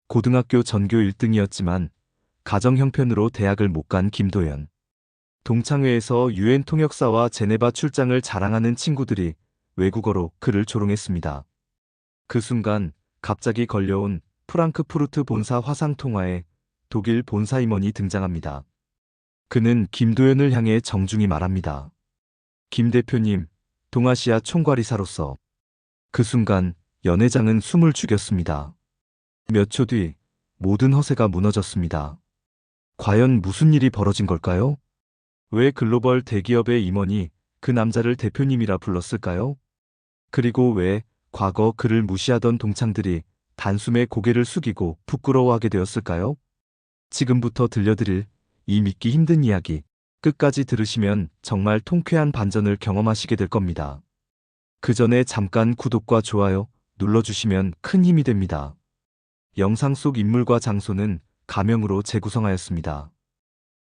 고등학교 전교 1등이었지만 가정 형편으로 대학을 못 간 김도연. 동창회에서 유엔 통역사와 제네바 출장을 자랑하는 친구들이 외국어로 그를 조롱했습니다. 그 순간 갑자기 걸려온 프랑크푸르트 본사 화상 통화에 독일 본사 임원이 등장합니다. 그는 김도연을 향해 정중히 말합니다. 김 대표님, 동아시아 총괄이사로서. 그 순간 연회장은 숨을 죽였습니다. 몇 초 뒤 모든 허세가 무너졌습니다. 과연 무슨 일이 벌어진 걸까요? 왜 글로벌 대기업의 임원이 그 남자를 대표님이라 불렀을까요? 그리고 왜 과거 그를 무시하던 동창들이 단숨에 고개를 숙이고 부끄러워하게 되었을까요? 지금부터 들려드릴 이 믿기 힘든 이야기, 끝까지 들으시면 정말 통쾌한 반전을 경험하시게 될 겁니다. 그 전에 잠깐 구독과 좋아요 눌러주시면 큰 힘이 됩니다. 영상 속 인물과 장소는 가명으로 재구성하였습니다.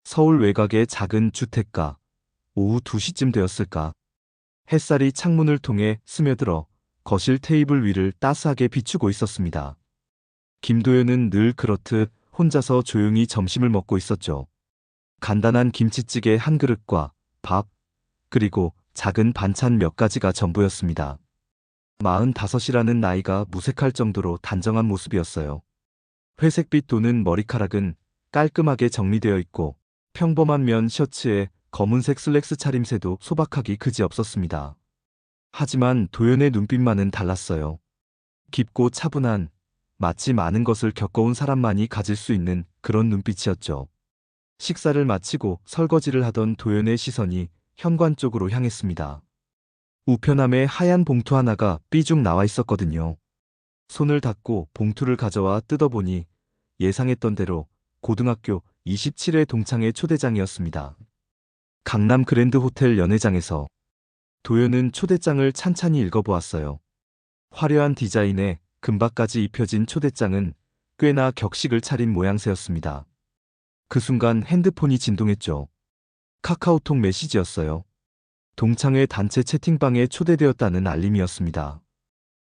서울 외곽의 작은 주택가, 오후 2시쯤 되었을까. 햇살이 창문을 통해 스며들어 거실 테이블 위를 따스하게 비추고 있었습니다. 김도연은 늘 그렇듯 혼자서 조용히 점심을 먹고 있었죠. 간단한 김치찌개 한 그릇과 밥, 그리고 작은 반찬 몇 가지가 전부였습니다. 45이라는 나이가 무색할 정도로 단정한 모습이었어요. 회색빛 도는 머리카락은 깔끔하게 정리되어 있고 평범한 면 셔츠에 검은색 슬랙스 차림새도 소박하기 그지없었습니다. 하지만 도연의 눈빛만은 달랐어요. 깊고 차분한, 마치 많은 것을 겪어온 사람만이 가질 수 있는 그런 눈빛이었죠. 식사를 마치고 설거지를 하던 도연의 시선이 현관 쪽으로 향했습니다. 우편함에 하얀 봉투 하나가 삐죽 나와 있었거든요. 손을 닦고 봉투를 가져와 뜯어보니 예상했던 대로 고등학교 27회 동창회 초대장이었습니다. 강남 그랜드 호텔 연회장에서. 도연은 초대장을 찬찬히 읽어보았어요. 화려한 디자인에 금박까지 입혀진 초대장은 꽤나 격식을 차린 모양새였습니다. 그 순간 핸드폰이 진동했죠. 카카오톡 메시지였어요. 동창회 단체 채팅방에 초대되었다는 알림이었습니다.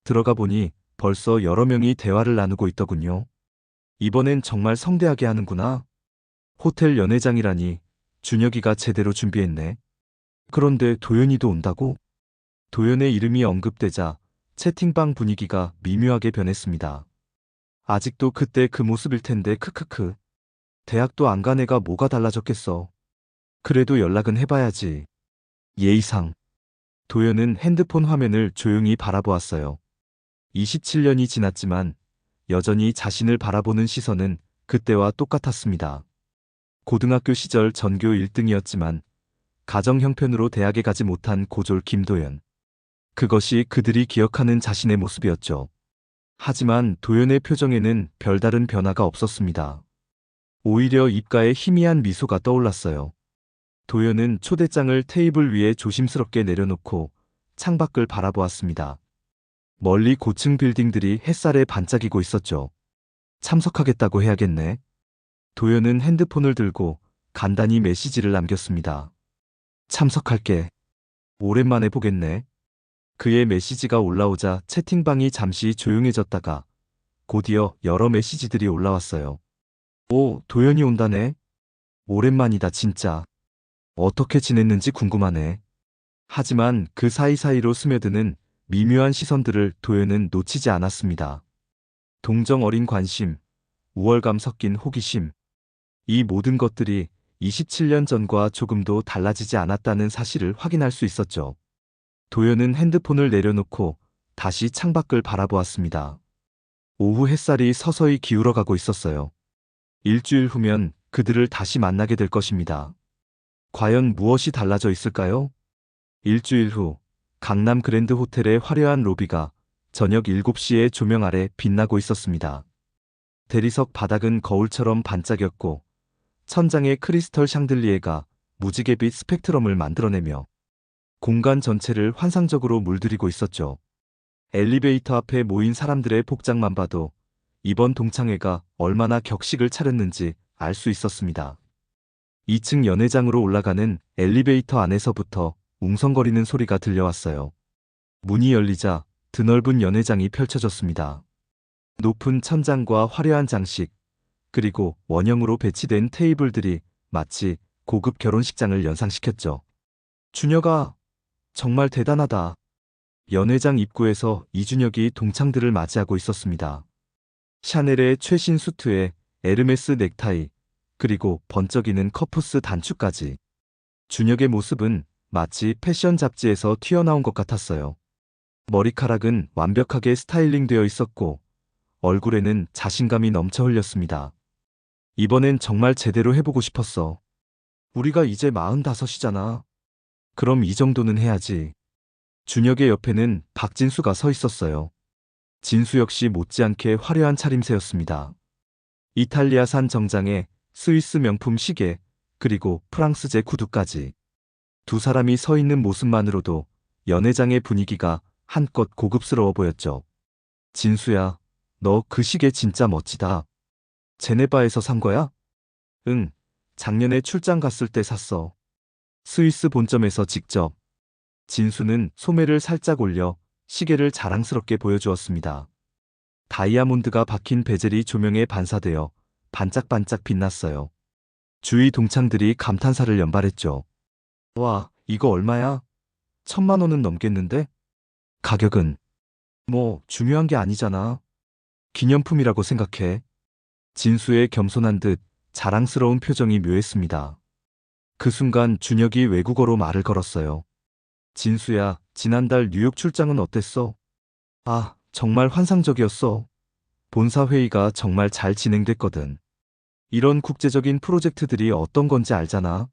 들어가 보니 벌써 여러 명이 대화를 나누고 있더군요. 이번엔 정말 성대하게 하는구나. 호텔 연회장이라니 준혁이가 제대로 준비했네. 그런데 도연이도 온다고? 도연의 이름이 언급되자 채팅방 분위기가 미묘하게 변했습니다. 아직도 그때 그 모습일 텐데 크크크. 대학도 안 간 애가 뭐가 달라졌겠어. 그래도 연락은 해봐야지. 예의상. 도연은 핸드폰 화면을 조용히 바라보았어요. 27년이 지났지만 여전히 자신을 바라보는 시선은 그때와 똑같았습니다. 고등학교 시절 전교 1등이었지만 가정 형편으로 대학에 가지 못한 고졸 김도연. 그것이 그들이 기억하는 자신의 모습이었죠. 하지만 도연의 표정에는 별다른 변화가 없었습니다. 오히려 입가에 희미한 미소가 떠올랐어요. 도연은 초대장을 테이블 위에 조심스럽게 내려놓고 창밖을 바라보았습니다. 멀리 고층 빌딩들이 햇살에 반짝이고 있었죠. 참석하겠다고 해야겠네. 도연은 핸드폰을 들고 간단히 메시지를 남겼습니다. 참석할게. 오랜만에 보겠네. 그의 메시지가 올라오자 채팅방이 잠시 조용해졌다가 곧이어 여러 메시지들이 올라왔어요. 오, 도연이 온다네. 오랜만이다 진짜. 어떻게 지냈는지 궁금하네. 하지만 그 사이사이로 스며드는 미묘한 시선들을 도연은 놓치지 않았습니다. 동정 어린 관심, 우월감 섞인 호기심. 이 모든 것들이 27년 전과 조금도 달라지지 않았다는 사실을 확인할 수 있었죠. 도연은 핸드폰을 내려놓고 다시 창밖을 바라보았습니다. 오후 햇살이 서서히 기울어가고 있었어요. 일주일 후면 그들을 다시 만나게 될 것입니다. 과연 무엇이 달라져 있을까요? 일주일 후 강남 그랜드 호텔의 화려한 로비가 저녁 7시의 조명 아래 빛나고 있었습니다. 대리석 바닥은 거울처럼 반짝였고 천장의 크리스털 샹들리에가 무지개빛 스펙트럼을 만들어내며 공간 전체를 환상적으로 물들이고 있었죠. 엘리베이터 앞에 모인 사람들의 복장만 봐도 이번 동창회가 얼마나 격식을 차렸는지 알 수 있었습니다. 2층 연회장으로 올라가는 엘리베이터 안에서부터 웅성거리는 소리가 들려왔어요. 문이 열리자 드넓은 연회장이 펼쳐졌습니다. 높은 천장과 화려한 장식, 그리고 원형으로 배치된 테이블들이 마치 고급 결혼식장을 연상시켰죠. 준혁아, 정말 대단하다. 연회장 입구에서 이준혁이 동창들을 맞이하고 있었습니다. 샤넬의 최신 수트에 에르메스 넥타이, 그리고 번쩍이는 커프스 단추까지. 준혁의 모습은 마치 패션 잡지에서 튀어나온 것 같았어요. 머리카락은 완벽하게 스타일링되어 있었고 얼굴에는 자신감이 넘쳐 흘렸습니다. 이번엔 정말 제대로 해보고 싶었어. 우리가 이제 45이잖아. 그럼 이 정도는 해야지. 준혁의 옆에는 박진수가 서 있었어요. 진수 역시 못지않게 화려한 차림새였습니다. 이탈리아산 정장에 스위스 명품 시계, 그리고 프랑스제 구두까지. 두 사람이 서 있는 모습만으로도 연회장의 분위기가 한껏 고급스러워 보였죠. 진수야, 너 그 시계 진짜 멋지다. 제네바에서 산 거야? 응, 작년에 출장 갔을 때 샀어. 스위스 본점에서 직접. 진수는 소매를 살짝 올려 시계를 자랑스럽게 보여주었습니다. 다이아몬드가 박힌 베젤이 조명에 반사되어 반짝반짝 빛났어요. 주위 동창들이 감탄사를 연발했죠. 와, 이거 얼마야? 1,000만 원은 넘겠는데? 가격은? 뭐, 중요한 게 아니잖아. 기념품이라고 생각해. 진수의 겸손한 듯 자랑스러운 표정이 묘했습니다. 그 순간 준혁이 외국어로 말을 걸었어요. 진수야, 지난달 뉴욕 출장은 어땠어? 아, 정말 환상적이었어. 본사 회의가 정말 잘 진행됐거든. 이런 국제적인 프로젝트들이 어떤 건지 알잖아.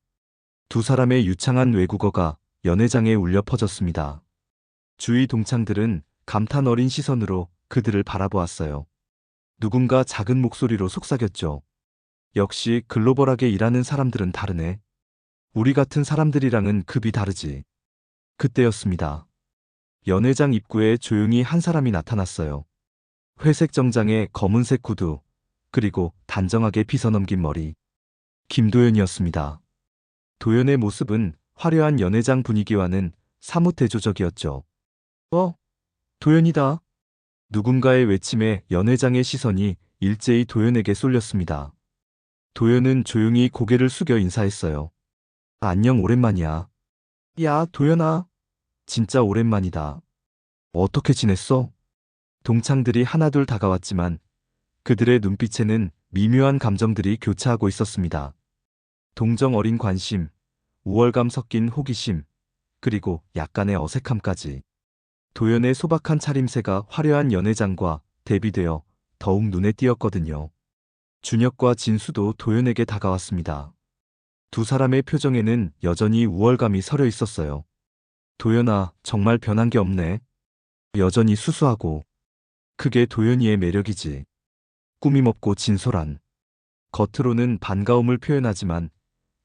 두 사람의 유창한 외국어가 연회장에 울려 퍼졌습니다. 주위 동창들은 감탄 어린 시선으로 그들을 바라보았어요. 누군가 작은 목소리로 속삭였죠. 역시 글로벌하게 일하는 사람들은 다르네. 우리 같은 사람들이랑은 급이 다르지. 그때였습니다. 연회장 입구에 조용히 한 사람이 나타났어요. 회색 정장에 검은색 구두, 그리고 단정하게 빗어넘긴 머리. 김도연이었습니다. 도연의 모습은 화려한 연회장 분위기와는 사뭇 대조적이었죠. 도연이다. 누군가의 외침에 연회장의 시선이 일제히 도연에게 쏠렸습니다. 도연은 조용히 고개를 숙여 인사했어요. 안녕, 오랜만이야. 야, 도연아. 진짜 오랜만이다. 어떻게 지냈어? 동창들이 하나둘 다가왔지만 그들의 눈빛에는 미묘한 감정들이 교차하고 있었습니다. 동정 어린 관심, 우월감 섞인 호기심, 그리고 약간의 어색함까지. 도연의 소박한 차림새가 화려한 연회장과 대비되어 더욱 눈에 띄었거든요. 준혁과 진수도 도연에게 다가왔습니다. 두 사람의 표정에는 여전히 우월감이 서려 있었어요. 도연아, 정말 변한 게 없네. 여전히 수수하고. 그게 도연이의 매력이지. 꾸밈없고 진솔한. 겉으로는 반가움을 표현하지만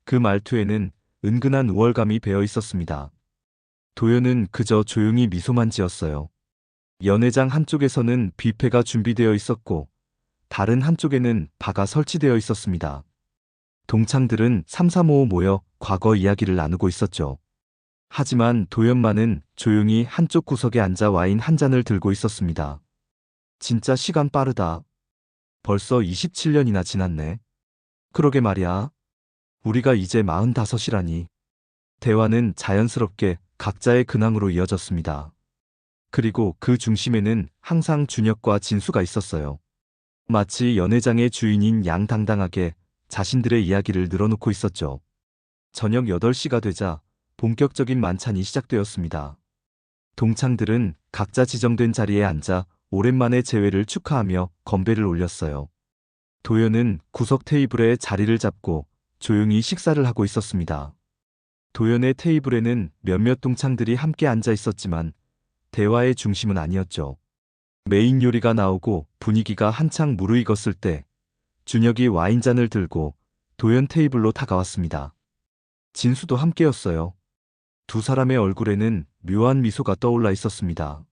그 말투에는 은근한 우월감이 배어 있었습니다. 도연은 그저 조용히 미소만 지었어요. 연회장 한쪽에서는 뷔페가 준비되어 있었고 다른 한쪽에는 바가 설치되어 있었습니다. 동창들은 삼삼오오 모여 과거 이야기를 나누고 있었죠. 하지만 도연만은 조용히 한쪽 구석에 앉아 와인 한 잔을 들고 있었습니다. 진짜 시간 빠르다. 벌써 27년이나 지났네. 그러게 말이야. 우리가 이제 45이라니. 대화는 자연스럽게 각자의 근황으로 이어졌습니다. 그리고 그 중심에는 항상 준혁과 진수가 있었어요. 마치 연회장의 주인인 양당당하게 자신들의 이야기를 늘어놓고 있었죠. 저녁 8시가 되자 본격적인 만찬이 시작되었습니다. 동창들은 각자 지정된 자리에 앉아 오랜만에 재회를 축하하며 건배를 올렸어요. 도연은 구석 테이블에 자리를 잡고 조용히 식사를 하고 있었습니다. 도연의 테이블에는 몇몇 동창들이 함께 앉아 있었지만 대화의 중심은 아니었죠. 메인 요리가 나오고 분위기가 한창 무르익었을 때 준혁이 와인잔을 들고 도연 테이블로 다가왔습니다. 진수도 함께였어요. 두 사람의 얼굴에는 묘한 미소가 떠올라 있었습니다.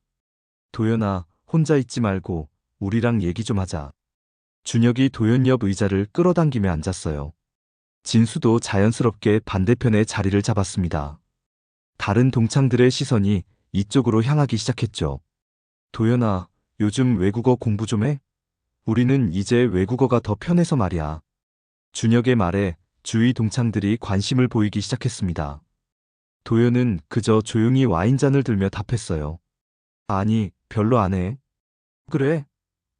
도연아, 혼자 있지 말고 우리랑 얘기 좀 하자. 준혁이 도연 옆 의자를 끌어당기며 앉았어요. 진수도 자연스럽게 반대편에 자리를 잡았습니다. 다른 동창들의 시선이 이쪽으로 향하기 시작했죠. 도연아, 요즘 외국어 공부 좀 해? 우리는 이제 외국어가 더 편해서 말이야. 준혁의 말에 주위 동창들이 관심을 보이기 시작했습니다. 도연은 그저 조용히 와인잔을 들며 답했어요. 아니, 별로 안 해. 그래?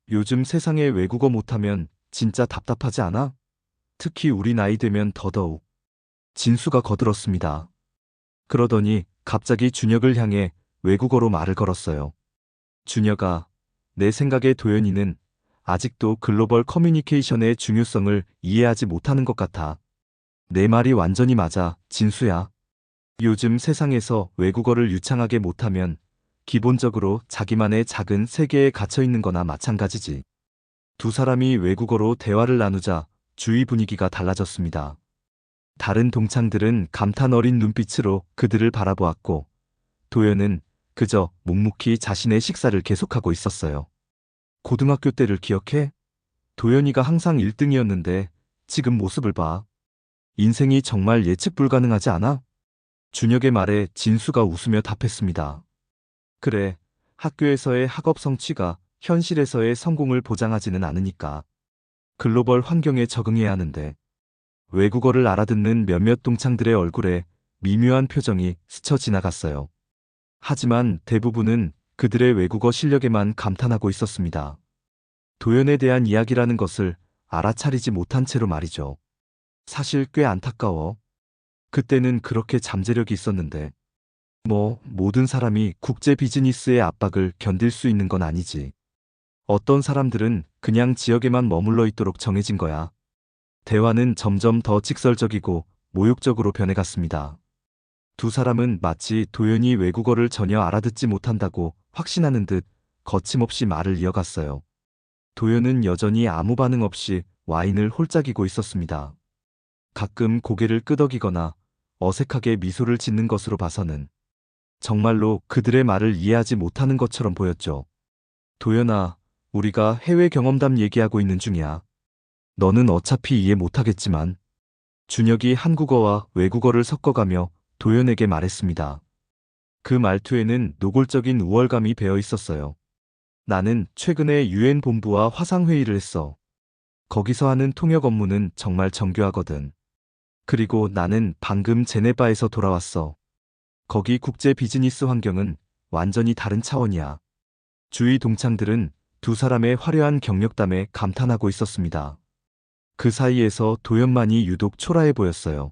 요즘 세상에 외국어 못하면 진짜 답답하지 않아? 특히 우리 나이 되면 더더욱. 진수가 거들었습니다. 그러더니 갑자기 준혁을 향해 외국어로 말을 걸었어요. 준혁아, 내 생각에 도연이는 아직도 글로벌 커뮤니케이션의 중요성을 이해하지 못하는 것 같아. 내 말이 완전히 맞아, 진수야. 요즘 세상에서 외국어를 유창하게 못하면 기본적으로 자기만의 작은 세계에 갇혀 있는 거나 마찬가지지. 두 사람이 외국어로 대화를 나누자 주위 분위기가 달라졌습니다. 다른 동창들은 감탄 어린 눈빛으로 그들을 바라보았고, 도연은 그저 묵묵히 자신의 식사를 계속하고 있었어요. 고등학교 때를 기억해? 도연이가 항상 1등이었는데 지금 모습을 봐. 인생이 정말 예측 불가능하지 않아? 준혁의 말에 진수가 웃으며 답했습니다. 그래, 학교에서의 학업 성취가 현실에서의 성공을 보장하지는 않으니까. 글로벌 환경에 적응해야 하는데. 외국어를 알아듣는 몇몇 동창들의 얼굴에 미묘한 표정이 스쳐 지나갔어요. 하지만 대부분은 그들의 외국어 실력에만 감탄하고 있었습니다. 도연에 대한 이야기라는 것을 알아차리지 못한 채로 말이죠. 사실 꽤 안타까워. 그때는 그렇게 잠재력이 있었는데. 모든 사람이 국제 비즈니스의 압박을 견딜 수 있는 건 아니지. 어떤 사람들은 그냥 지역에만 머물러 있도록 정해진 거야. 대화는 점점 더 직설적이고 모욕적으로 변해갔습니다. 두 사람은 마치 도연이 외국어를 전혀 알아듣지 못한다고 확신하는 듯 거침없이 말을 이어갔어요. 도연은 여전히 아무 반응 없이 와인을 홀짝이고 있었습니다. 가끔 고개를 끄덕이거나 어색하게 미소를 짓는 것으로 봐서는 정말로 그들의 말을 이해하지 못하는 것처럼 보였죠. 도연아, 우리가 해외 경험담 얘기하고 있는 중이야. 너는 어차피 이해 못하겠지만. 준혁이 한국어와 외국어를 섞어가며 도연에게 말했습니다. 그 말투에는 노골적인 우월감이 배어 있었어요. 나는 최근에 유엔 본부와 화상회의를 했어. 거기서 하는 통역 업무는 정말 정교하거든. 그리고 나는 방금 제네바에서 돌아왔어. 거기 국제 비즈니스 환경은 완전히 다른 차원이야. 주위 동창들은 두 사람의 화려한 경력담에 감탄하고 있었습니다. 그 사이에서 도연만이 유독 초라해 보였어요.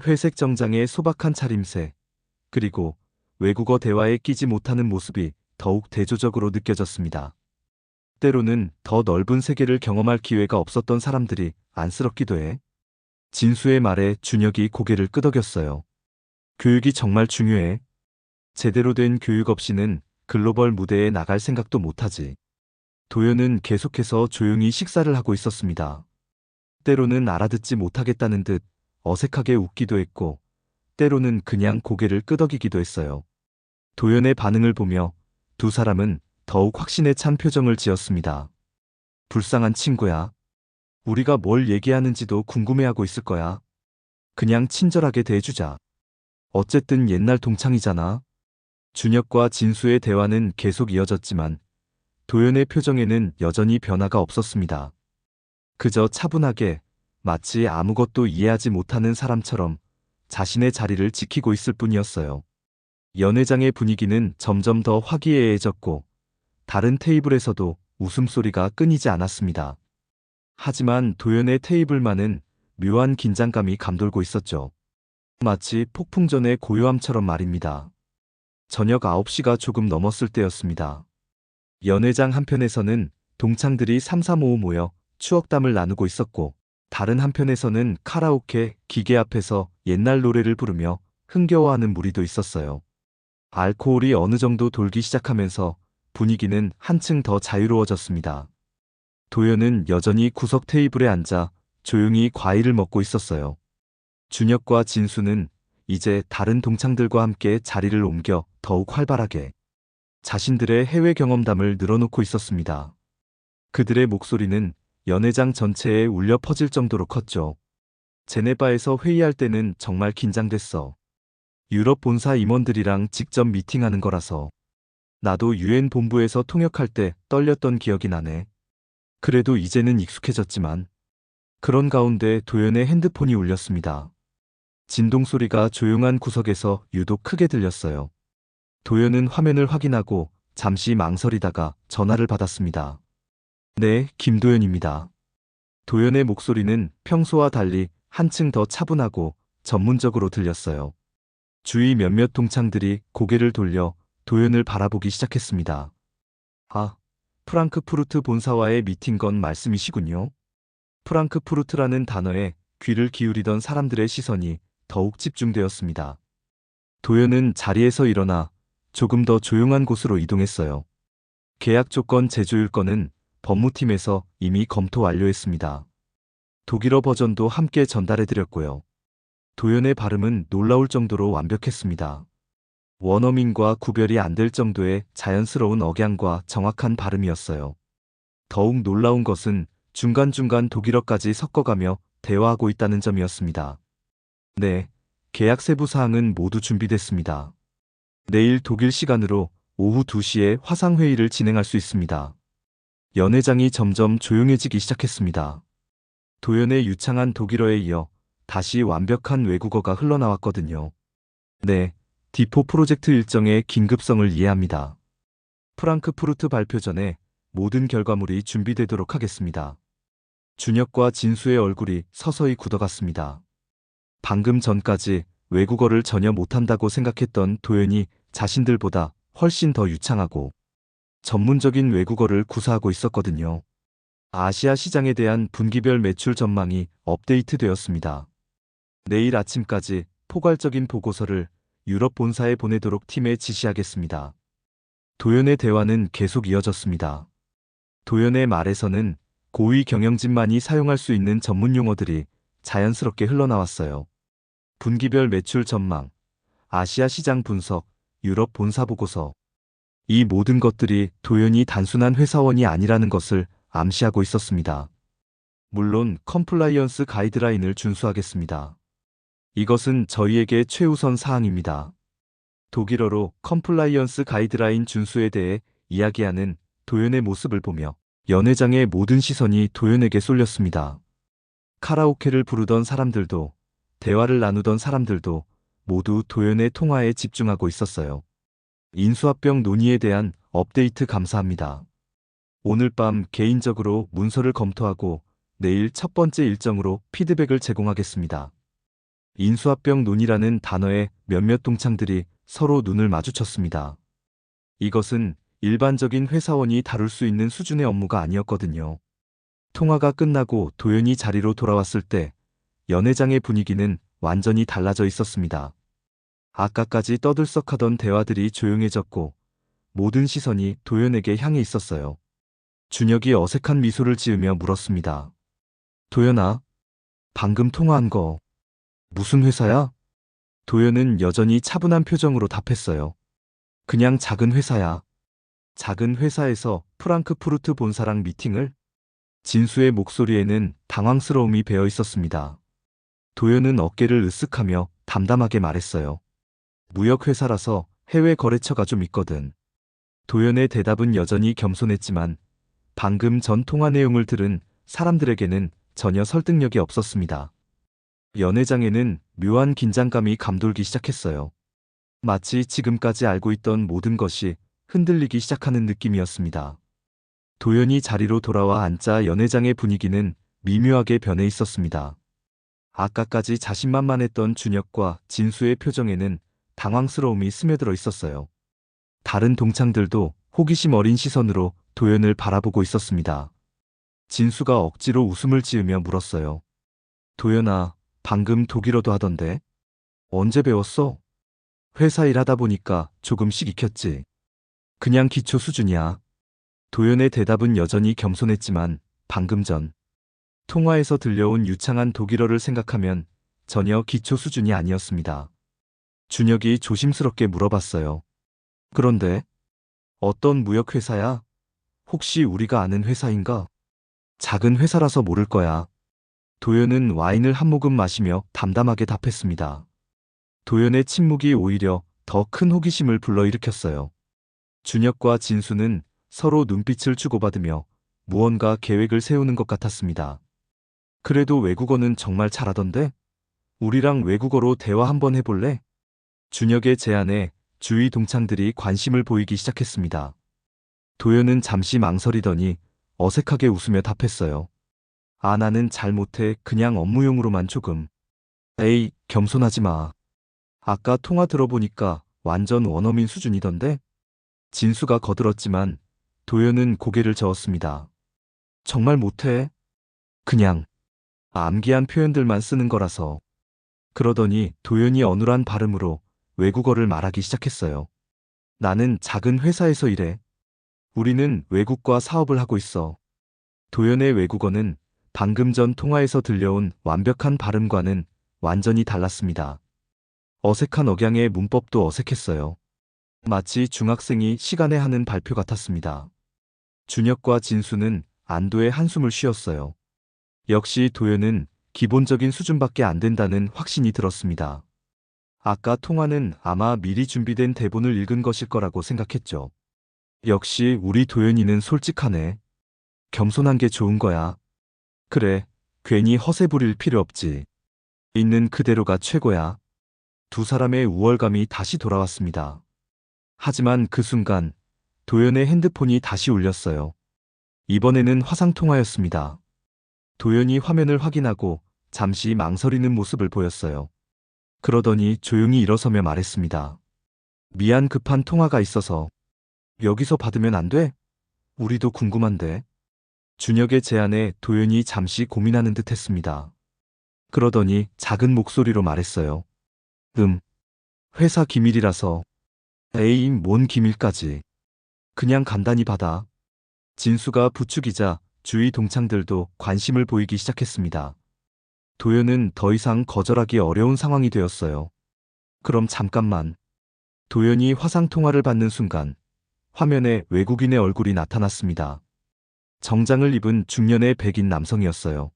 회색 정장의 소박한 차림새, 그리고 외국어 대화에 끼지 못하는 모습이 더욱 대조적으로 느껴졌습니다. 때로는 더 넓은 세계를 경험할 기회가 없었던 사람들이 안쓰럽기도 해. 진수의 말에 준혁이 고개를 끄덕였어요. 교육이 정말 중요해. 제대로 된 교육 없이는 글로벌 무대에 나갈 생각도 못하지. 도연은 계속해서 조용히 식사를 하고 있었습니다. 때로는 알아듣지 못하겠다는 듯 어색하게 웃기도 했고, 때로는 그냥 고개를 끄덕이기도 했어요. 도연의 반응을 보며 두 사람은 더욱 확신에 찬 표정을 지었습니다. 불쌍한 친구야. 우리가 뭘 얘기하는지도 궁금해하고 있을 거야. 그냥 친절하게 대해주자. 어쨌든 옛날 동창이잖아. 준혁과 진수의 대화는 계속 이어졌지만 도연의 표정에는 여전히 변화가 없었습니다. 그저 차분하게 마치 아무것도 이해하지 못하는 사람처럼 자신의 자리를 지키고 있을 뿐이었어요. 연회장의 분위기는 점점 더 화기애애해졌고 다른 테이블에서도 웃음소리가 끊이지 않았습니다. 하지만 도연의 테이블만은 묘한 긴장감이 감돌고 있었죠. 마치 폭풍전의 고요함처럼 말입니다. 저녁 9시가 조금 넘었을 때였습니다. 연회장 한편에서는 동창들이 삼삼오오 모여 추억담을 나누고 있었고, 다른 한편에서는 카라오케 기계 앞에서 옛날 노래를 부르며 흥겨워하는 무리도 있었어요. 알코올이 어느 정도 돌기 시작하면서 분위기는 한층 더 자유로워졌습니다. 도연은 여전히 구석 테이블에 앉아 조용히 과일을 먹고 있었어요. 준혁과 진수는 이제 다른 동창들과 함께 자리를 옮겨 더욱 활발하게 자신들의 해외 경험담을 늘어놓고 있었습니다. 그들의 목소리는 연회장 전체에 울려 퍼질 정도로 컸죠. 제네바에서 회의할 때는 정말 긴장됐어. 유럽 본사 임원들이랑 직접 미팅하는 거라서. 나도 유엔 본부에서 통역할 때 떨렸던 기억이 나네. 그래도 이제는 익숙해졌지만 그런 가운데 도연의 핸드폰이 울렸습니다. 진동 소리가 조용한 구석에서 유독 크게 들렸어요. 도연은 화면을 확인하고 잠시 망설이다가 전화를 받았습니다. 네, 김도연입니다. 도연의 목소리는 평소와 달리 한층 더 차분하고 전문적으로 들렸어요. 주위 몇몇 동창들이 고개를 돌려 도연을 바라보기 시작했습니다. 아, 프랑크푸르트 본사와의 미팅 건 말씀이시군요. 프랑크푸르트라는 단어에 귀를 기울이던 사람들의 시선이 더욱 집중되었습니다. 도연은 자리에서 일어나 조금 더 조용한 곳으로 이동했어요. 계약 조건 재조율건은 법무팀에서 이미 검토 완료했습니다. 독일어 버전도 함께 전달해드렸고요. 도연의 발음은 놀라울 정도로 완벽했습니다. 원어민과 구별이 안 될 정도의 자연스러운 억양과 정확한 발음이었어요. 더욱 놀라운 것은 중간중간 독일어까지 섞어가며 대화하고 있다는 점이었습니다. 네, 계약 세부 사항은 모두 준비됐습니다. 내일 독일 시간으로 오후 2시에 화상회의를 진행할 수 있습니다. 연회장이 점점 조용해지기 시작했습니다. 도연의 유창한 독일어에 이어 다시 완벽한 외국어가 흘러나왔거든요. 네, D4 프로젝트 일정의 긴급성을 이해합니다. 프랑크푸르트 발표 전에 모든 결과물이 준비되도록 하겠습니다. 준혁과 진수의 얼굴이 서서히 굳어갔습니다. 방금 전까지 외국어를 전혀 못한다고 생각했던 도연이 자신들보다 훨씬 더 유창하고 전문적인 외국어를 구사하고 있었거든요. 아시아 시장에 대한 분기별 매출 전망이 업데이트되었습니다. 내일 아침까지 포괄적인 보고서를 유럽 본사에 보내도록 팀에 지시하겠습니다. 도연의 대화는 계속 이어졌습니다. 도연의 말에서는 고위 경영진만이 사용할 수 있는 전문 용어들이 자연스럽게 흘러나왔어요. 분기별 매출 전망, 아시아 시장 분석, 유럽 본사 보고서. 이 모든 것들이 도연이 단순한 회사원이 아니라는 것을 암시하고 있었습니다. 물론 컴플라이언스 가이드라인을 준수하겠습니다. 이것은 저희에게 최우선 사항입니다. 독일어로 컴플라이언스 가이드라인 준수에 대해 이야기하는 도연의 모습을 보며 연회장의 모든 시선이 도연에게 쏠렸습니다. 카라오케를 부르던 사람들도 대화를 나누던 사람들도 모두 도연의 통화에 집중하고 있었어요. 인수합병 논의에 대한 업데이트 감사합니다. 오늘 밤 개인적으로 문서를 검토하고 내일 첫 번째 일정으로 피드백을 제공하겠습니다. 인수합병 논의라는 단어에 몇몇 동창들이 서로 눈을 마주쳤습니다. 이것은 일반적인 회사원이 다룰 수 있는 수준의 업무가 아니었거든요. 통화가 끝나고 도연이 자리로 돌아왔을 때 연회장의 분위기는 완전히 달라져 있었습니다. 아까까지 떠들썩하던 대화들이 조용해졌고 모든 시선이 도연에게 향해 있었어요. 준혁이 어색한 미소를 지으며 물었습니다. 도연아, 방금 통화한 거 무슨 회사야? 도연은 여전히 차분한 표정으로 답했어요. 그냥 작은 회사야. 작은 회사에서 프랑크푸르트 본사랑 미팅을? 진수의 목소리에는 당황스러움이 배어 있었습니다. 도연은 어깨를 으쓱하며 담담하게 말했어요. 무역회사라서 해외 거래처가 좀 있거든. 도연의 대답은 여전히 겸손했지만 방금 전 통화 내용을 들은 사람들에게는 전혀 설득력이 없었습니다. 연회장에는 묘한 긴장감이 감돌기 시작했어요. 마치 지금까지 알고 있던 모든 것이 흔들리기 시작하는 느낌이었습니다. 도연이 자리로 돌아와 앉자 연회장의 분위기는 미묘하게 변해 있었습니다. 아까까지 자신만만했던 준혁과 진수의 표정에는 당황스러움이 스며들어 있었어요. 다른 동창들도 호기심 어린 시선으로 도연을 바라보고 있었습니다. 진수가 억지로 웃음을 지으며 물었어요. 도연아, 방금 독일어도 하던데? 언제 배웠어? 회사 일하다 보니까 조금씩 익혔지. 그냥 기초 수준이야. 도연의 대답은 여전히 겸손했지만 방금 전 통화에서 들려온 유창한 독일어를 생각하면 전혀 기초 수준이 아니었습니다. 준혁이 조심스럽게 물어봤어요. 그런데 어떤 무역회사야? 혹시 우리가 아는 회사인가? 작은 회사라서 모를 거야. 도연은 와인을 한 모금 마시며 담담하게 답했습니다. 도연의 침묵이 오히려 더 큰 호기심을 불러일으켰어요. 준혁과 진수는 서로 눈빛을 주고받으며 무언가 계획을 세우는 것 같았습니다. 그래도 외국어는 정말 잘하던데? 우리랑 외국어로 대화 한번 해볼래? 준혁의 제안에 주위 동창들이 관심을 보이기 시작했습니다. 도연은 잠시 망설이더니 어색하게 웃으며 답했어요. 아, 나는 잘 못해. 그냥 업무용으로만 조금. 에이, 겸손하지 마. 아까 통화 들어보니까 완전 원어민 수준이던데? 진수가 거들었지만 도연은 고개를 저었습니다. 정말 못해. 그냥 암기한 표현들만 쓰는 거라서. 그러더니 도연이 어눌한 발음으로 외국어를 말하기 시작했어요. 나는 작은 회사에서 일해. 우리는 외국과 사업을 하고 있어. 도연의 외국어는 방금 전 통화에서 들려온 완벽한 발음과는 완전히 달랐습니다. 어색한 억양의 문법도 어색했어요. 마치 중학생이 시간에 하는 발표 같았습니다. 준혁과 진수는 안도의 한숨을 쉬었어요. 역시 도연은 기본적인 수준밖에 안 된다는 확신이 들었습니다. 아까 통화는 아마 미리 준비된 대본을 읽은 것일 거라고 생각했죠. 역시 우리 도연이는 솔직하네. 겸손한 게 좋은 거야. 그래, 괜히 허세 부릴 필요 없지. 있는 그대로가 최고야. 두 사람의 우월감이 다시 돌아왔습니다. 하지만 그 순간 도연의 핸드폰이 다시 울렸어요. 이번에는 화상통화였습니다. 도연이 화면을 확인하고 잠시 망설이는 모습을 보였어요. 그러더니 조용히 일어서며 말했습니다. 미안, 급한 통화가 있어서. 여기서 받으면 안 돼? 우리도 궁금한데. 준혁의 제안에 도연이 잠시 고민하는 듯 했습니다. 그러더니 작은 목소리로 말했어요. 회사 기밀이라서. 에이, 뭔 기밀까지. 그냥 간단히 받아. 진수가 부추기자 주위 동창들도 관심을 보이기 시작했습니다. 도연은 더 이상 거절하기 어려운 상황이 되었어요. 그럼 잠깐만. 도연이 화상통화를 받는 순간 화면에 외국인의 얼굴이 나타났습니다. 정장을 입은 중년의 백인 남성이었어요.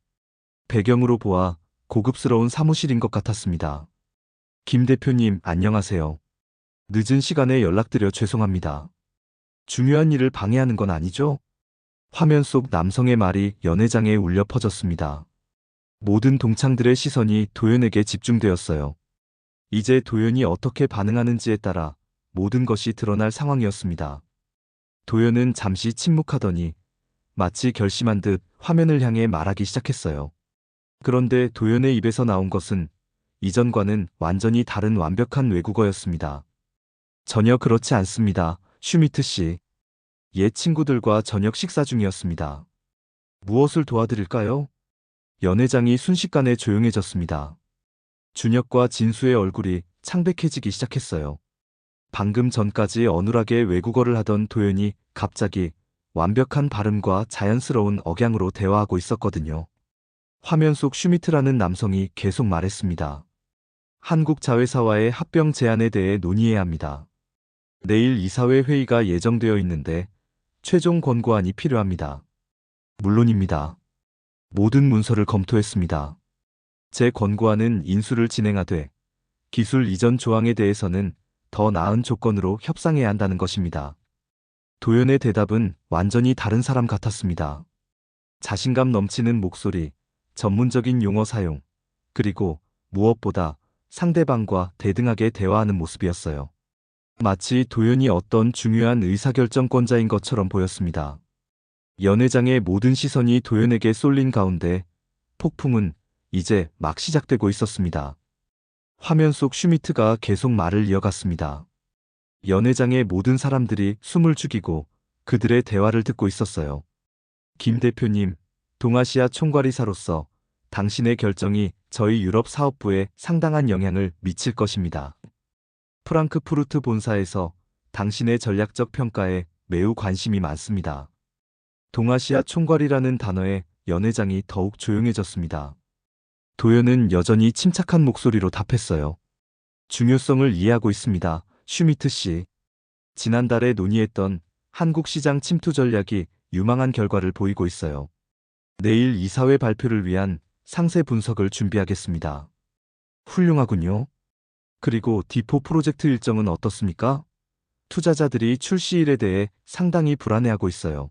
배경으로 보아 고급스러운 사무실인 것 같았습니다. 김 대표님, 안녕하세요. 늦은 시간에 연락드려 죄송합니다. 중요한 일을 방해하는 건 아니죠? 화면 속 남성의 말이 연회장에 울려 퍼졌습니다. 모든 동창들의 시선이 도연에게 집중되었어요. 이제 도연이 어떻게 반응하는지에 따라 모든 것이 드러날 상황이었습니다. 도연은 잠시 침묵하더니 마치 결심한 듯 화면을 향해 말하기 시작했어요. 그런데 도연의 입에서 나온 것은 이전과는 완전히 다른 완벽한 외국어였습니다. 전혀 그렇지 않습니다, 슈미트 씨. 옛 친구들과 저녁 식사 중이었습니다. 무엇을 도와드릴까요? 연회장이 순식간에 조용해졌습니다. 준혁과 진수의 얼굴이 창백해지기 시작했어요. 방금 전까지 어눌하게 외국어를 하던 도연이 갑자기 완벽한 발음과 자연스러운 억양으로 대화하고 있었거든요. 화면 속 슈미트라는 남성이 계속 말했습니다. 한국 자회사와의 합병 제안에 대해 논의해야 합니다. 내일 이사회 회의가 예정되어 있는데 최종 권고안이 필요합니다. 물론입니다. 모든 문서를 검토했습니다. 제 권고안은 인수를 진행하되 기술 이전 조항에 대해서는 더 나은 조건으로 협상해야 한다는 것입니다. 도연의 대답은 완전히 다른 사람 같았습니다. 자신감 넘치는 목소리, 전문적인 용어 사용, 그리고 무엇보다 상대방과 대등하게 대화하는 모습이었어요. 마치 도연이 어떤 중요한 의사결정권자인 것처럼 보였습니다. 연회장의 모든 시선이 도연에게 쏠린 가운데 폭풍은 이제 막 시작되고 있었습니다. 화면 속 슈미트가 계속 말을 이어갔습니다. 연회장의 모든 사람들이 숨을 죽이고 그들의 대화를 듣고 있었어요. 김 대표님, 동아시아 총괄이사로서 당신의 결정이 저희 유럽 사업부에 상당한 영향을 미칠 것입니다. 프랑크푸르트 본사에서 당신의 전략적 평가에 매우 관심이 많습니다. 동아시아 총괄이라는 단어에 연회장이 더욱 조용해졌습니다. 도연은 여전히 침착한 목소리로 답했어요. 중요성을 이해하고 있습니다, 슈미트 씨. 지난달에 논의했던 한국 시장 침투 전략이 유망한 결과를 보이고 있어요. 내일 이사회 발표를 위한 상세 분석을 준비하겠습니다. 훌륭하군요. 그리고 D4 프로젝트 일정은 어떻습니까? 투자자들이 출시일에 대해 상당히 불안해하고 있어요.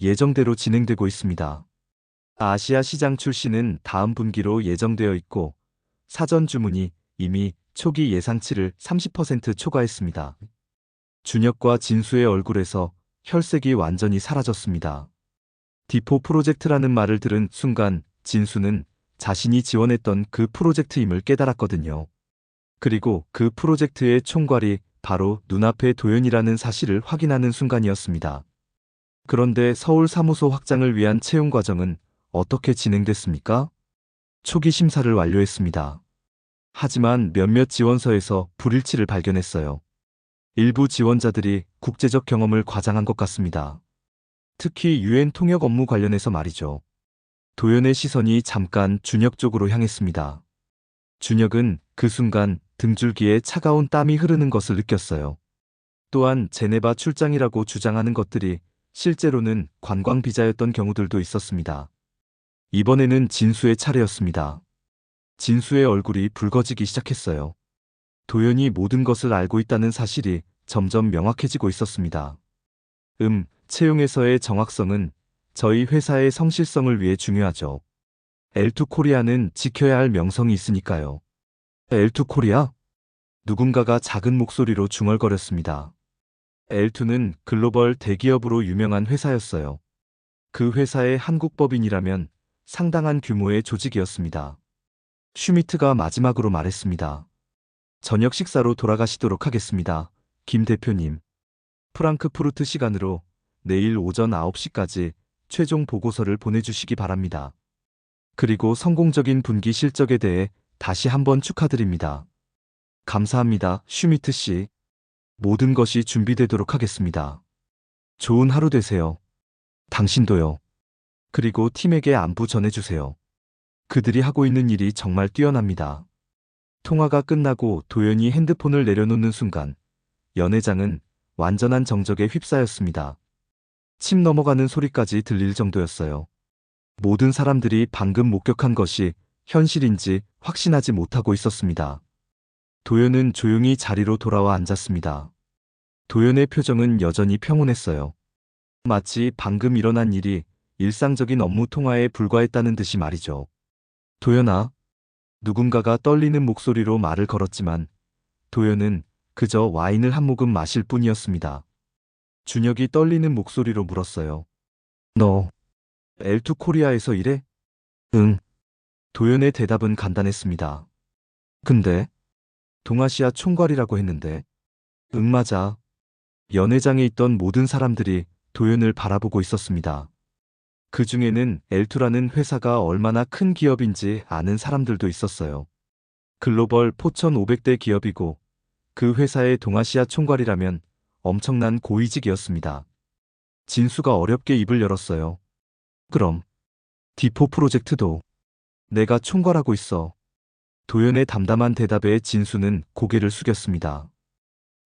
예정대로 진행되고 있습니다. 아시아 시장 출시는 다음 분기로 예정되어 있고 사전 주문이 이미 초기 예상치를 30% 초과했습니다. 준혁과 진수의 얼굴에서 혈색이 완전히 사라졌습니다. D4 프로젝트라는 말을 들은 순간 진수는 자신이 지원했던 그 프로젝트임을 깨달았거든요. 그리고 그 프로젝트의 총괄이 바로 눈앞의 도연이라는 사실을 확인하는 순간이었습니다. 그런데 서울 사무소 확장을 위한 채용 과정은 어떻게 진행됐습니까? 초기 심사를 완료했습니다. 하지만 몇몇 지원서에서 불일치를 발견했어요. 일부 지원자들이 국제적 경험을 과장한 것 같습니다. 특히 유엔 통역 업무 관련해서 말이죠. 도연의 시선이 잠깐 준혁 쪽으로 향했습니다. 준혁은 그 순간 등줄기에 차가운 땀이 흐르는 것을 느꼈어요. 또한 제네바 출장이라고 주장하는 것들이 실제로는 관광 비자였던 경우들도 있었습니다. 이번에는 진수의 차례였습니다. 진수의 얼굴이 붉어지기 시작했어요. 도연이 모든 것을 알고 있다는 사실이 점점 명확해지고 있었습니다. 채용에서의 정확성은 저희 회사의 성실성을 위해 중요하죠. L2코리아는 지켜야 할 명성이 있으니까요. L2코리아? 누군가가 작은 목소리로 중얼거렸습니다. L2는 글로벌 대기업으로 유명한 회사였어요. 그 회사의 한국 법인이라면 상당한 규모의 조직이었습니다. 슈미트가 마지막으로 말했습니다. 저녁 식사로 돌아가시도록 하겠습니다. 김 대표님. 프랑크푸르트 시간으로 내일 오전 9시까지 최종 보고서를 보내주시기 바랍니다. 그리고 성공적인 분기 실적에 대해 다시 한번 축하드립니다. 감사합니다, 슈미트 씨. 모든 것이 준비되도록 하겠습니다. 좋은 하루 되세요. 당신도요. 그리고 팀에게 안부 전해주세요. 그들이 하고 있는 일이 정말 뛰어납니다. 통화가 끝나고 도연이 핸드폰을 내려놓는 순간 연회장은 완전한 정적에 휩싸였습니다. 침 넘어가는 소리까지 들릴 정도였어요. 모든 사람들이 방금 목격한 것이 현실인지 확신하지 못하고 있었습니다. 도연은 조용히 자리로 돌아와 앉았습니다. 도연의 표정은 여전히 평온했어요. 마치 방금 일어난 일이 일상적인 업무 통화에 불과했다는 듯이 말이죠. 도연아. 누군가가 떨리는 목소리로 말을 걸었지만 도연은 그저 와인을 한 모금 마실 뿐이었습니다. 준혁이 떨리는 목소리로 물었어요. 너 L2 코리아에서 일해? 응. 도연의 대답은 간단했습니다. 근데 동아시아 총괄이라고 했는데. 응, 맞아. 연회장에 있던 모든 사람들이 도연을 바라보고 있었습니다. 그 중에는 L2라는 회사가 얼마나 큰 기업인지 아는 사람들도 있었어요. 글로벌 포천 500대 기업이고 그 회사의 동아시아 총괄이라면 엄청난 고위직이었습니다. 진수가 어렵게 입을 열었어요. 그럼 D4 프로젝트도 내가 총괄하고 있어. 도연의 담담한 대답에 진수는 고개를 숙였습니다.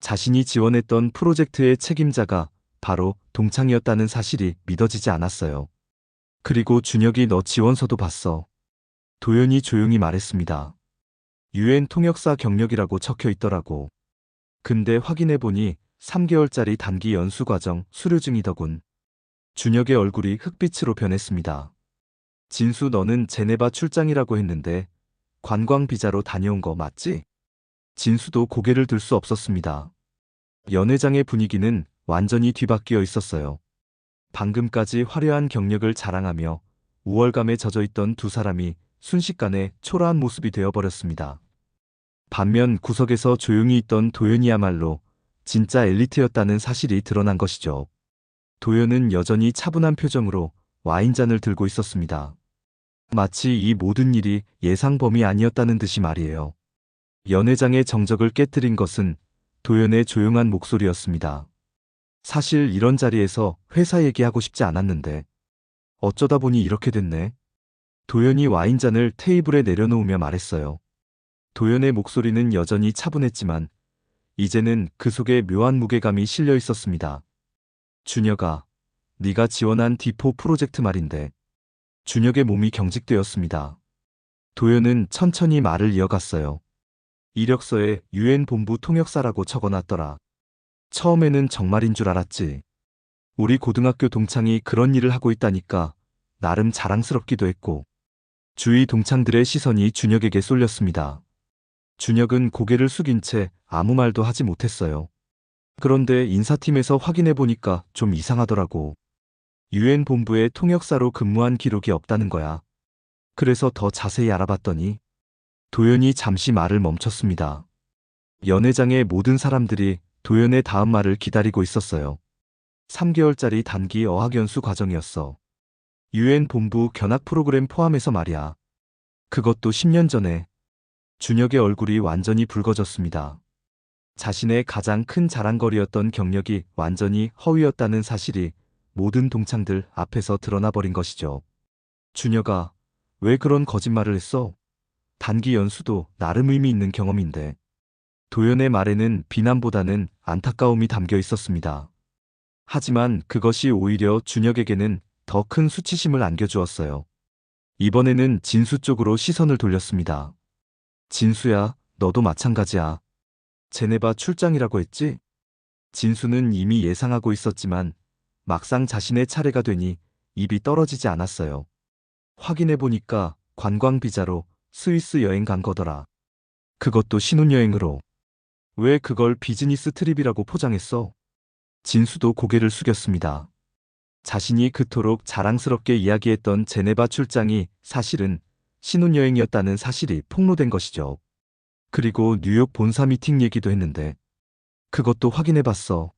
자신이 지원했던 프로젝트의 책임자가 바로 동창이었다는 사실이 믿어지지 않았어요. 그리고 준혁이 너 지원서도 봤어. 도연이 조용히 말했습니다. 유엔 통역사 경력이라고 적혀 있더라고. 근데 확인해보니 3개월짜리 단기 연수과정 수료 중이더군. 준혁의 얼굴이 흑빛으로 변했습니다. 진수, 너는 제네바 출장이라고 했는데 관광 비자로 다녀온 거 맞지? 진수도 고개를 들 수 없었습니다. 연회장의 분위기는 완전히 뒤바뀌어 있었어요. 방금까지 화려한 경력을 자랑하며 우월감에 젖어있던 두 사람이 순식간에 초라한 모습이 되어버렸습니다. 반면 구석에서 조용히 있던 도연이야말로 진짜 엘리트였다는 사실이 드러난 것이죠. 도연은 여전히 차분한 표정으로 와인잔을 들고 있었습니다. 마치 이 모든 일이 예상 범위 아니었다는 듯이 말이에요. 연회장의 정적을 깨뜨린 것은 도연의 조용한 목소리였습니다. 사실 이런 자리에서 회사 얘기하고 싶지 않았는데 어쩌다 보니 이렇게 됐네. 도연이 와인잔을 테이블에 내려놓으며 말했어요. 도연의 목소리는 여전히 차분했지만 이제는 그 속에 묘한 무게감이 실려 있었습니다. 준혁아, 네가 지원한 D4 프로젝트 말인데. 준혁의 몸이 경직되었습니다. 도연은 천천히 말을 이어갔어요. 이력서에 유엔 본부 통역사라고 적어놨더라. 처음에는 정말인 줄 알았지. 우리 고등학교 동창이 그런 일을 하고 있다니까 나름 자랑스럽기도 했고 주위 동창들의 시선이 준혁에게 쏠렸습니다. 준혁은 고개를 숙인 채 아무 말도 하지 못했어요. 그런데 인사팀에서 확인해 보니까 좀 이상하더라고. 유엔 본부에 통역사로 근무한 기록이 없다는 거야. 그래서 더 자세히 알아봤더니 도연이 잠시 말을 멈췄습니다. 연회장의 모든 사람들이 도연의 다음 말을 기다리고 있었어요. 3개월짜리 단기 어학연수 과정이었어. 유엔 본부 견학 프로그램 포함해서 말이야. 그것도 10년 전에. 준혁의 얼굴이 완전히 붉어졌습니다. 자신의 가장 큰 자랑거리였던 경력이 완전히 허위였다는 사실이 모든 동창들 앞에서 드러나 버린 것이죠. 준혁아, 왜 그런 거짓말을 했어? 단기 연수도 나름 의미 있는 경험인데. 도연의 말에는 비난보다는 안타까움이 담겨 있었습니다. 하지만 그것이 오히려 준혁에게는 더 큰 수치심을 안겨주었어요. 이번에는 진수 쪽으로 시선을 돌렸습니다. 진수야, 너도 마찬가지야. 제네바 출장이라고 했지? 진수는 이미 예상하고 있었지만 막상 자신의 차례가 되니 입이 떨어지지 않았어요. 확인해보니까 관광비자로 스위스 여행 간 거더라. 그것도 신혼여행으로. 왜 그걸 비즈니스 트립이라고 포장했어? 진수도 고개를 숙였습니다. 자신이 그토록 자랑스럽게 이야기했던 제네바 출장이 사실은 신혼여행이었다는 사실이 폭로된 것이죠. 그리고 뉴욕 본사 미팅 얘기도 했는데 그것도 확인해봤어.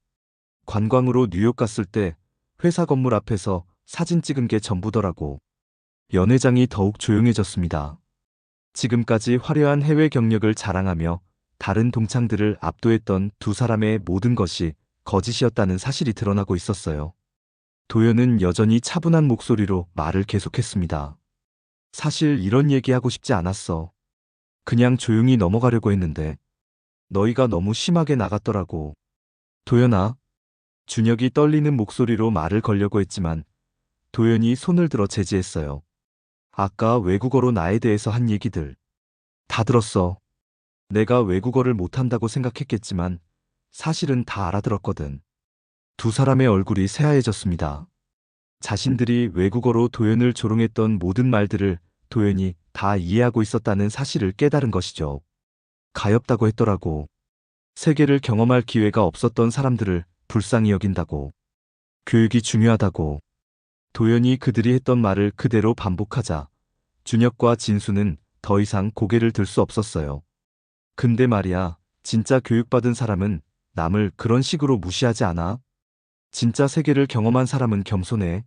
관광으로 뉴욕 갔을 때 회사 건물 앞에서 사진 찍은 게 전부더라고. 연 회장이 더욱 조용해졌습니다. 지금까지 화려한 해외 경력을 자랑하며 다른 동창들을 압도했던 두 사람의 모든 것이 거짓이었다는 사실이 드러나고 있었어요. 도연은 여전히 차분한 목소리로 말을 계속했습니다. 사실 이런 얘기하고 싶지 않았어. 그냥 조용히 넘어가려고 했는데 너희가 너무 심하게 나갔더라고. 도연아. 준혁이 떨리는 목소리로 말을 걸려고 했지만 도연이 손을 들어 제지했어요. 아까 외국어로 나에 대해서 한 얘기들 다 들었어. 내가 외국어를 못한다고 생각했겠지만 사실은 다 알아들었거든. 두 사람의 얼굴이 새하얘졌습니다. 자신들이 외국어로 도연을 조롱했던 모든 말들을 도연이 다 이해하고 있었다는 사실을 깨달은 것이죠. 가엾다고 했더라고. 세계를 경험할 기회가 없었던 사람들을 불쌍히 여긴다고. 교육이 중요하다고. 도연이 그들이 했던 말을 그대로 반복하자 준혁과 진수는 더 이상 고개를 들 수 없었어요. 근데 말이야, 진짜 교육받은 사람은 남을 그런 식으로 무시하지 않아? 진짜 세계를 경험한 사람은 겸손해.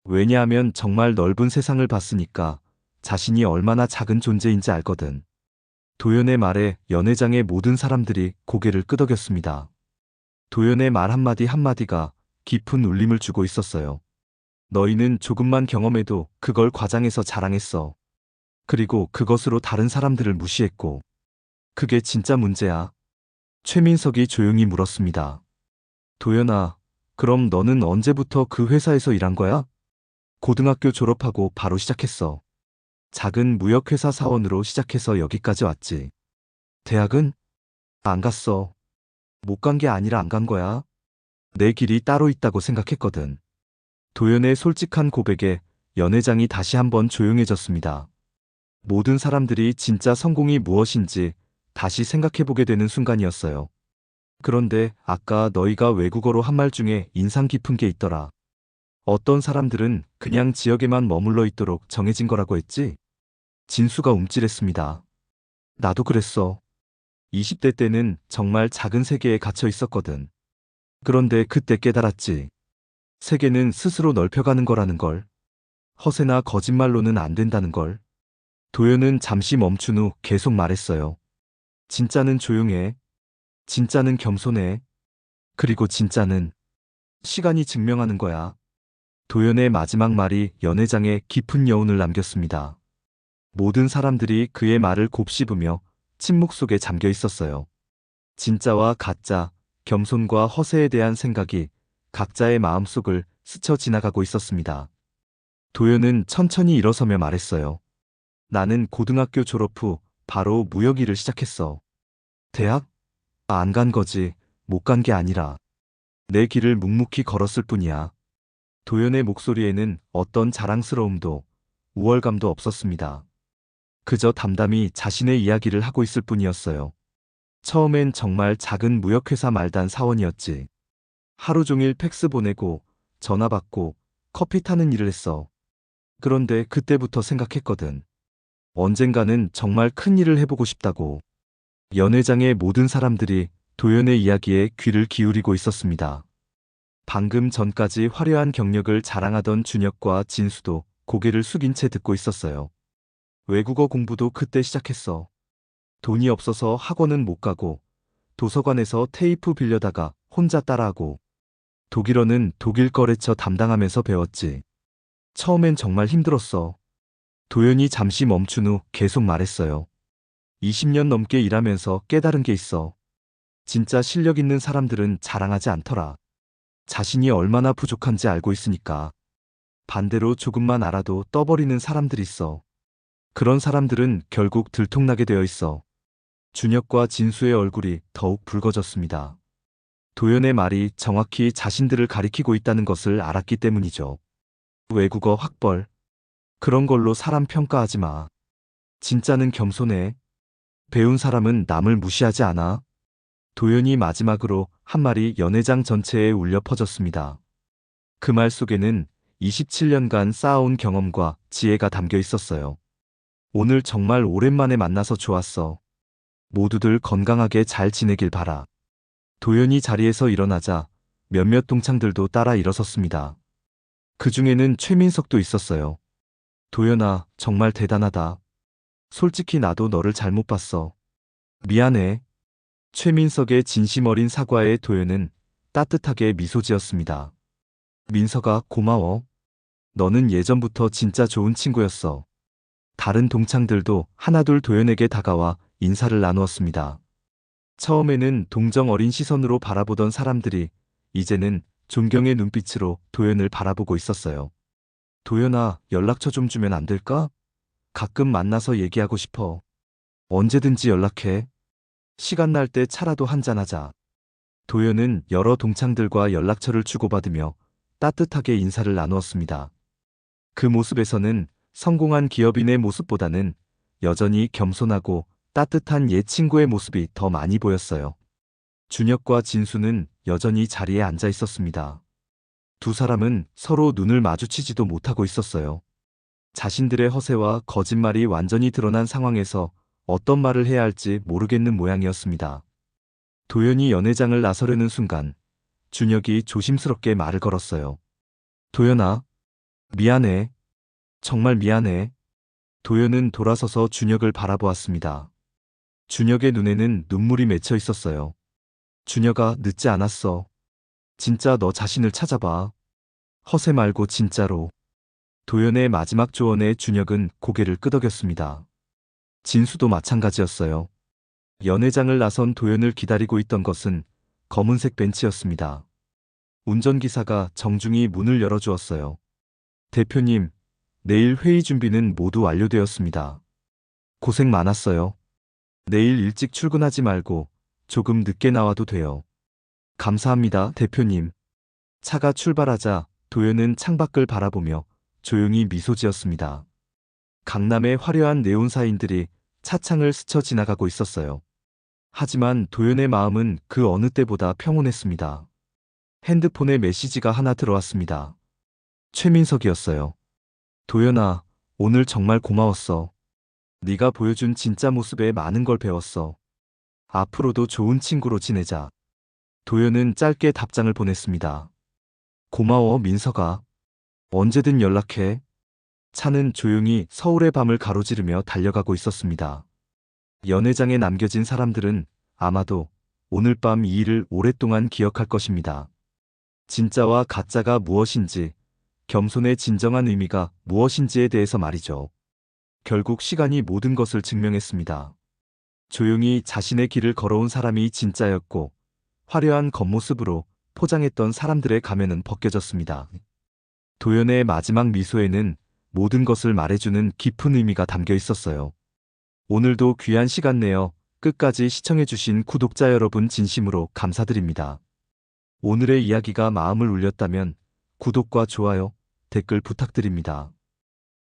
왜냐하면 정말 넓은 세상을 봤으니까 자신이 얼마나 작은 존재인지 알거든. 도연의 말에 연회장의 모든 사람들이 고개를 끄덕였습니다. 도연의 말 한마디 한마디가 깊은 울림을 주고 있었어요. 너희는 조금만 경험해도 그걸 과장해서 자랑했어. 그리고 그것으로 다른 사람들을 무시했고. 그게 진짜 문제야. 최민석이 조용히 물었습니다. 도연아, 그럼 너는 언제부터 그 회사에서 일한 거야? 고등학교 졸업하고 바로 시작했어. 작은 무역회사 사원으로 시작해서 여기까지 왔지. 대학은? 안 갔어. 못 간 게 아니라 안 간 거야. 내 길이 따로 있다고 생각했거든. 도연의 솔직한 고백에 연 회장이 다시 한번 조용해졌습니다. 모든 사람들이 진짜 성공이 무엇인지 다시 생각해보게 되는 순간이었어요. 그런데 아까 너희가 외국어로 한 말 중에 인상 깊은 게 있더라. 어떤 사람들은 그냥 지역에만 머물러 있도록 정해진 거라고 했지? 진수가 움찔했습니다. 나도 그랬어. 20대 때는 정말 작은 세계에 갇혀 있었거든. 그런데 그때 깨달았지. 세계는 스스로 넓혀가는 거라는 걸. 허세나 거짓말로는 안 된다는 걸. 도연은 잠시 멈춘 후 계속 말했어요. 진짜는 조용해. 진짜는 겸손해. 그리고 진짜는 시간이 증명하는 거야. 도연의 마지막 말이 연 회장에 깊은 여운을 남겼습니다. 모든 사람들이 그의 말을 곱씹으며 침묵 속에 잠겨 있었어요. 진짜와 가짜, 겸손과 허세에 대한 생각이 각자의 마음속을 스쳐 지나가고 있었습니다. 도연은 천천히 일어서며 말했어요. 나는 고등학교 졸업 후 바로 무역 일을 시작했어. 대학? 안 간 거지. 못 간 게 아니라. 내 길을 묵묵히 걸었을 뿐이야. 도연의 목소리에는 어떤 자랑스러움도 우월감도 없었습니다. 그저 담담히 자신의 이야기를 하고 있을 뿐이었어요. 처음엔 정말 작은 무역회사 말단 사원이었지. 하루 종일 팩스 보내고 전화 받고 커피 타는 일을 했어. 그런데 그때부터 생각했거든. 언젠가는 정말 큰 일을 해보고 싶다고. 연회장의 모든 사람들이 도연의 이야기에 귀를 기울이고 있었습니다. 방금 전까지 화려한 경력을 자랑하던 준혁과 진수도 고개를 숙인 채 듣고 있었어요. 외국어 공부도 그때 시작했어. 돈이 없어서 학원은 못 가고 도서관에서 테이프 빌려다가 혼자 따라하고 독일어는 독일 거래처 담당하면서 배웠지. 처음엔 정말 힘들었어. 도연이 잠시 멈춘 후 계속 말했어요. 20년 넘게 일하면서 깨달은 게 있어. 진짜 실력 있는 사람들은 자랑하지 않더라. 자신이 얼마나 부족한지 알고 있으니까. 반대로 조금만 알아도 떠버리는 사람들이 있어. 그런 사람들은 결국 들통나게 되어 있어. 준혁과 진수의 얼굴이 더욱 붉어졌습니다. 도연의 말이 정확히 자신들을 가리키고 있다는 것을 알았기 때문이죠. 외국어 학벌. 그런 걸로 사람 평가하지 마. 진짜는 겸손해. 배운 사람은 남을 무시하지 않아. 도연이 마지막으로 한 말이 연회장 전체에 울려 퍼졌습니다. 그 말 속에는 27년간 쌓아온 경험과 지혜가 담겨 있었어요. 오늘 정말 오랜만에 만나서 좋았어. 모두들 건강하게 잘 지내길 바라. 도연이 자리에서 일어나자 몇몇 동창들도 따라 일어섰습니다. 그 중에는 최민석도 있었어요. 도연아, 정말 대단하다. 솔직히 나도 너를 잘못 봤어. 미안해. 최민석의 진심 어린 사과에 도연은 따뜻하게 미소 지었습니다. 민석아, 고마워. 너는 예전부터 진짜 좋은 친구였어. 다른 동창들도 하나둘 도연에게 다가와 인사를 나누었습니다. 처음에는 동정 어린 시선으로 바라보던 사람들이 이제는 존경의 눈빛으로 도연을 바라보고 있었어요. 도연아, 연락처 좀 주면 안 될까? 가끔 만나서 얘기하고 싶어. 언제든지 연락해. 시간 날 때 차라도 한잔하자. 도연은 여러 동창들과 연락처를 주고받으며 따뜻하게 인사를 나누었습니다. 그 모습에서는 성공한 기업인의 모습보다는 여전히 겸손하고 따뜻한 옛 친구의 모습이 더 많이 보였어요. 준혁과 진수는 여전히 자리에 앉아 있었습니다. 두 사람은 서로 눈을 마주치지도 못하고 있었어요. 자신들의 허세와 거짓말이 완전히 드러난 상황에서 어떤 말을 해야 할지 모르겠는 모양이었습니다. 도연이 연회장을 나서려는 순간 준혁이 조심스럽게 말을 걸었어요. 도연아, 미안해. 정말 미안해. 도연은 돌아서서 준혁을 바라보았습니다. 준혁의 눈에는 눈물이 맺혀 있었어요. 준혁아, 늦지 않았어. 진짜 너 자신을 찾아봐. 허세 말고 진짜로. 도연의 마지막 조언에 준혁은 고개를 끄덕였습니다. 진수도 마찬가지였어요. 연회장을 나선 도연을 기다리고 있던 것은 검은색 벤츠였습니다. 운전기사가 정중히 문을 열어주었어요. 대표님, 내일 회의 준비는 모두 완료되었습니다. 고생 많았어요. 내일 일찍 출근하지 말고 조금 늦게 나와도 돼요. 감사합니다, 대표님. 차가 출발하자 도연은 창밖을 바라보며 조용히 미소 지었습니다. 강남의 화려한 네온사인들이 차창을 스쳐 지나가고 있었어요. 하지만 도연의 마음은 그 어느 때보다 평온했습니다. 핸드폰에 메시지가 하나 들어왔습니다. 최민석이었어요. 도연아, 오늘 정말 고마웠어. 네가 보여준 진짜 모습에 많은 걸 배웠어. 앞으로도 좋은 친구로 지내자. 도연은 짧게 답장을 보냈습니다. 고마워, 민석아. 언제든 연락해. 차는 조용히 서울의 밤을 가로지르며 달려가고 있었습니다. 연회장에 남겨진 사람들은 아마도 오늘 밤 이 일을 오랫동안 기억할 것입니다. 진짜와 가짜가 무엇인지, 겸손의 진정한 의미가 무엇인지에 대해서 말이죠. 결국 시간이 모든 것을 증명했습니다. 조용히 자신의 길을 걸어온 사람이 진짜였고, 화려한 겉모습으로 포장했던 사람들의 가면은 벗겨졌습니다. 도연의 마지막 미소에는 모든 것을 말해주는 깊은 의미가 담겨 있었어요. 오늘도 귀한 시간 내어 끝까지 시청해주신 구독자 여러분 진심으로 감사드립니다. 오늘의 이야기가 마음을 울렸다면 구독과 좋아요, 댓글 부탁드립니다.